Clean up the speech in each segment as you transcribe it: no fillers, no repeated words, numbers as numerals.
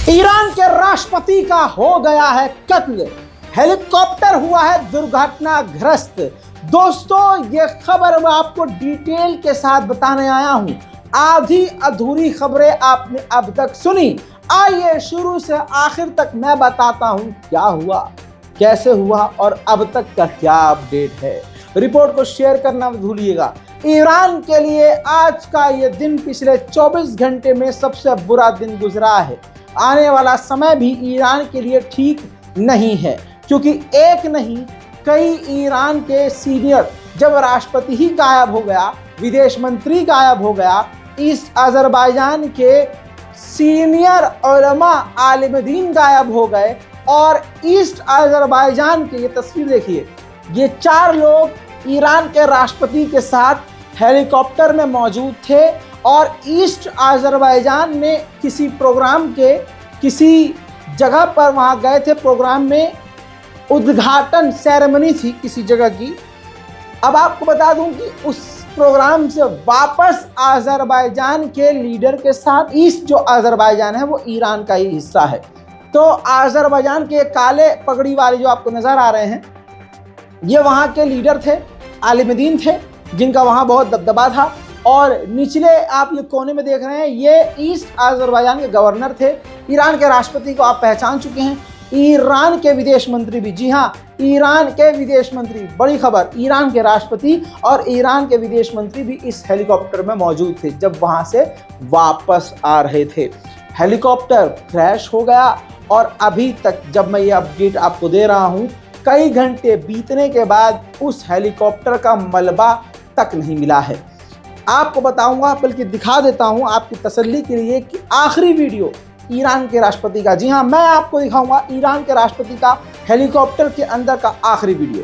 Iran के राष्ट्रपति का हो गया है कत्ल, हेलीकॉप्टर हुआ है दुर्घटनाग्रस्त। दोस्तों, ये खबर मैं आपको डिटेल के साथ बताने आया हूं। आधी अधूरी खबरें आपने अब तक सुनी, आइए शुरू से आखिर तक मैं बताता हूं क्या हुआ, कैसे हुआ और अब तक का क्या अपडेट है। रिपोर्ट को शेयर करना मत भूलिएगा। ईरान के लिए आज का ये दिन पिछले 24 घंटे में सबसे बुरा दिन गुजरा है। आने वाला समय भी ईरान के लिए ठीक नहीं है, क्योंकि एक नहीं कई ईरान के सीनियर, जब राष्ट्रपति ही गायब हो गया, विदेश मंत्री गायब हो गया, ईस्ट अजरबैजान के सीनियर उलमा आलिम दीन गायब हो गए और ईस्ट अजरबैजान के, ये तस्वीर देखिए, ये 4 लोग ईरान के राष्ट्रपति के साथ हेलीकॉप्टर में मौजूद थे और ईस्ट अजरबैजान में किसी प्रोग्राम के किसी जगह पर वहाँ गए थे। प्रोग्राम में उद्घाटन सेरेमनी थी किसी जगह की। अब आपको बता दूं कि उस प्रोग्राम से वापस अजरबैजान के लीडर के साथ, ईस्ट जो अजरबैजान है वो ईरान का ही हिस्सा है, तो अजरबैजान के काले पगड़ी वाले जो आपको नज़र आ रहे हैं, ये वहाँ के लीडर थे, आलिम दीन थे, जिनका वहाँ बहुत दबदबा था। और निचले आप ये कोने में देख रहे हैं, ये ईस्ट अजरबैजान के गवर्नर थे। ईरान के राष्ट्रपति को आप पहचान चुके हैं, ईरान के विदेश मंत्री भी, जी हाँ, ईरान के विदेश मंत्री, बड़ी खबर, ईरान के राष्ट्रपति और ईरान के विदेश मंत्री भी इस हेलीकॉप्टर में मौजूद थे जब वहाँ से वापस आ रहे थे। हेलीकॉप्टर क्रैश हो गया और अभी तक जब मैं ये अपडेट आपको दे रहा हूँ, कई घंटे बीतने के बाद उस हेलीकॉप्टर का मलबा तक नहीं मिला है। आपको बताऊंगा, बल्कि दिखा देता हूं आपकी तसल्ली के लिए कि आखिरी वीडियो ईरान के राष्ट्रपति का, जी हां, मैं आपको दिखाऊंगा ईरान के राष्ट्रपति का हेलीकॉप्टर के अंदर का आखिरी वीडियो।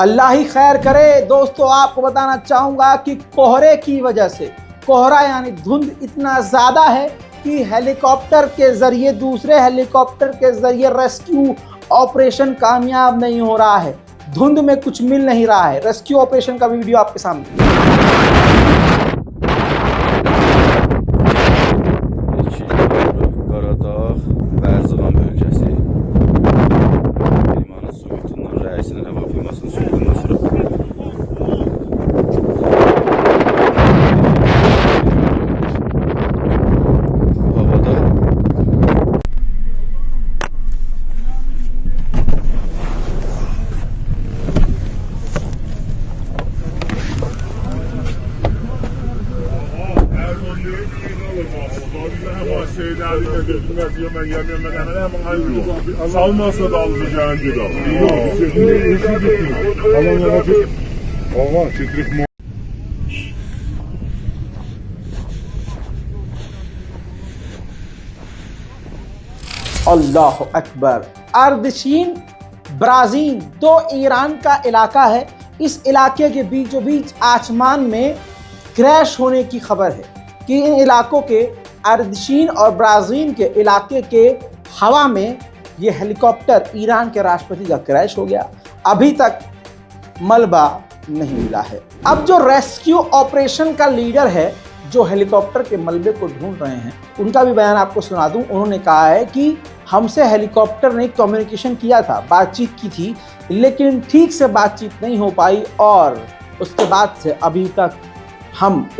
अल्लाह ही खैर करे। दोस्तों, आपको बताना चाहूँगा कि कोहरे की वजह से, कोहरा यानी धुंध इतना ज़्यादा है कि हेलीकॉप्टर के ज़रिए, दूसरे हेलीकॉप्टर के ज़रिए रेस्क्यू ऑपरेशन कामयाब नहीं हो रहा है। धुंध में कुछ मिल नहीं रहा है। रेस्क्यू ऑपरेशन का वीडियो आपके सामने। अल्लाह अकबर। अर्दशीन ब्राज़ील 2 ईरान का इलाका है। इस इलाके के बीचों बीच आसमान में क्रैश होने की खबर है कि इन इलाकों के, अर्दशीन और ब्राज़ील के इलाके के हवा में ये हेलीकॉप्टर ईरान के राष्ट्रपति का क्रैश हो गया। अभी तक मलबा नहीं मिला है। अब जो रेस्क्यू ऑपरेशन का लीडर है, जो हेलीकॉप्टर के मलबे को ढूंढ रहे हैं, उनका भी बयान आपको सुना दूं। उन्होंने कहा है कि हमसे हेलीकॉप्टर ने कम्युनिकेशन किया था, बातचीत की थी, लेकिन ठीक से बातचीत नहीं हो पाई और उसके बाद से अभी तक हम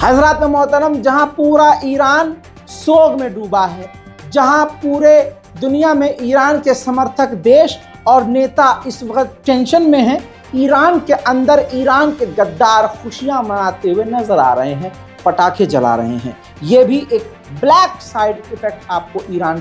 हजरात मोहतरम, जहां पूरा ईरान सोग में डूबा है, जहां पूरे दुनिया में ईरान के समर्थक देश और नेता इस वक्त टेंशन में हैं, ईरान के अंदर ईरान के गद्दार खुशियां मनाते हुए नजर आ रहे हैं, पटाखे जला रहे हैं. ये भी एक ब्लैक साइड इफेक्ट आपको ईरान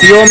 30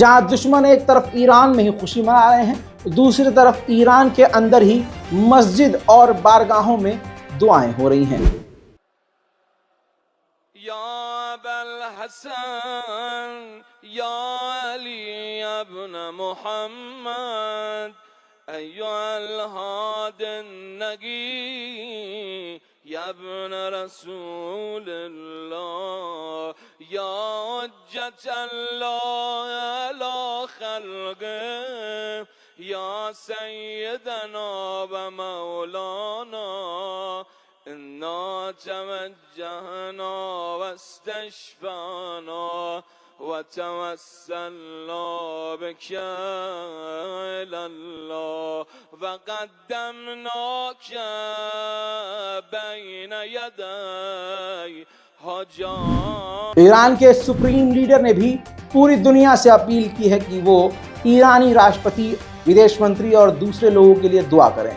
जहां दुश्मन एक तरफ ईरान में ही खुशी मना रहे हैं, दूसरी तरफ ईरान के अंदर ही मस्जिद और बारगाहों में दुआएं हो रही हैं. या अबल हसन या अली इब्न मुहम्मद अय्युहल हादिन नगी या इब्न रसूलल्लाह या हुज्जतल्लाह अला खल्क़े या सय्यदना व मौलाना इन्ना तवज्जहना वस्तशफाना वतवस्सलना बिक इलल्लाह वक़द्दमनाक बैन यदै हजात. ईरान के सुप्रीम लीडर ने भी पूरी दुनिया से अपील की है कि वो ईरानी राष्ट्रपति, विदेश मंत्री और दूसरे लोगों के लिए दुआ करें.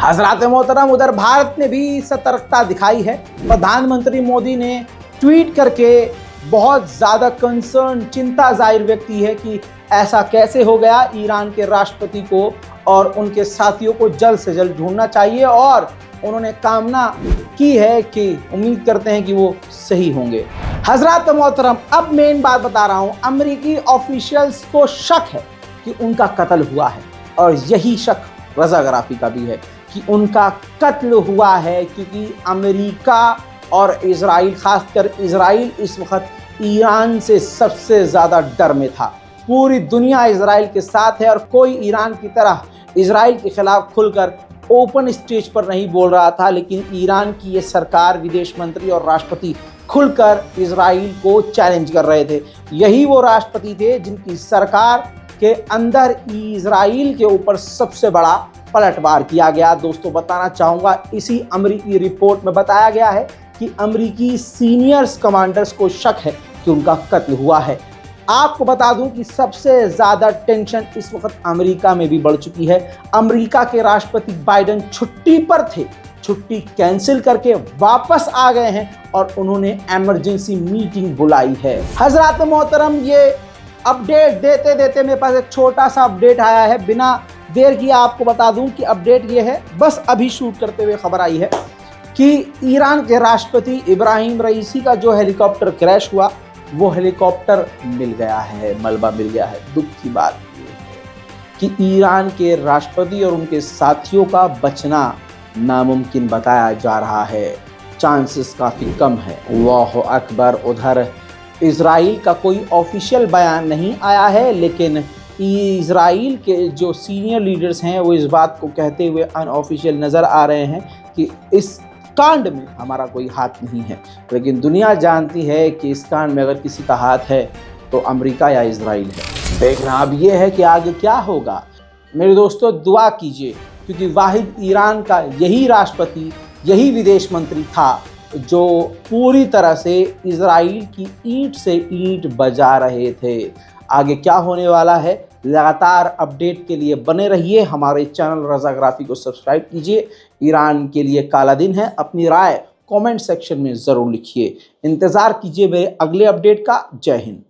हजरात मोहतरम, उधर भारत ने भी सतर्कता दिखाई है. प्रधानमंत्री मोदी ने ट्वीट करके बहुत ज़्यादा कंसर्न, चिंता जाहिर व्यक्त की है कि ऐसा कैसे हो गया. ईरान के राष्ट्रपति को और उनके साथियों को जल्द से जल्द ढूंढना चाहिए और उन्होंने कामना की है कि उम्मीद करते हैं कि वो सही होंगे. हजरात मोहतरम, अब मेन बात बता रहा हूँ. अमेरिकी ऑफिशियल्स को शक है कि उनका कत्ल हुआ है और यही शक रज़ा गराफी का भी है कि उनका कत्ल हुआ है, क्योंकि अमेरिका और इजराइल, खासकर इजराइल इस वक्त ईरान से सबसे ज़्यादा डर में था. पूरी दुनिया इजराइल के साथ है और कोई ईरान की तरह इजराइल के खिलाफ खुलकर ओपन स्टेज पर नहीं बोल रहा था, लेकिन ईरान की ये सरकार, विदेश मंत्री और राष्ट्रपति खुलकर इजराइल को चैलेंज कर रहे थे. यही वो राष्ट्रपति थे जिनकी सरकार के अंदर इजराइल के ऊपर सबसे बड़ा पलटवार किया गया. दोस्तों, बताना चाहूँगा, इसी अमेरिकी रिपोर्ट में बताया गया है कि अमेरिकी सीनियर्स कमांडर्स को शक है कि उनका कत्ल हुआ है. आपको बता दूं कि सबसे ज़्यादा टेंशन इस वक्त अमेरिका में भी बढ़ चुकी है. अमेरिका के राष्ट्रपति बाइडेन छुट्टी पर थे, छुट्टी कैंसिल करके वापस आ गए हैं और उन्होंने इमरजेंसी मीटिंग बुलाई है. हजरात मोहतरम, ये अपडेट देते देते मेरे पास एक छोटा सा अपडेट आया है. बिना देर किए आपको बता दूं कि अपडेट ये है, बस अभी शूट करते हुए खबर आई है कि ईरान के राष्ट्रपति इब्राहिम रईसी का जो हेलीकॉप्टर क्रैश हुआ, वो हेलीकॉप्टर मिल गया है, मलबा मिल गया है. दुख की बात ये है कि ईरान के राष्ट्रपति और उनके साथियों का बचना नामुमकिन बताया जा रहा है. चांसेस काफ़ी कम है. अल्लाहु अकबर. उधर इजराइल का कोई ऑफिशियल बयान नहीं आया है, लेकिन इजराइल के जो सीनियर लीडर्स हैं वो इस बात को कहते हुए अनऑफिशियल नज़र आ रहे हैं कि इस कांड में हमारा कोई हाथ नहीं है, लेकिन दुनिया जानती है कि इस कांड में अगर किसी का हाथ है तो अमेरिका या इजराइल है। देखना अब ये है कि आगे क्या होगा। मेरे दोस्तों दुआ कीजिए, क्योंकि वाहिद ईरान का यही राष्ट्रपति, यही विदेश मंत्री था जो पूरी तरह से इजराइल की ईंट से ईंट बजा रहे थे। आगे क्या होने वाला है, लगातार अपडेट के लिए बने रहिए। हमारे चैनल रज़ाग्राफी को सब्सक्राइब कीजिए। ईरान के लिए काला दिन है। अपनी राय कमेंट सेक्शन में ज़रूर लिखिए। इंतज़ार कीजिए मेरे अगले अपडेट का। जय हिंद।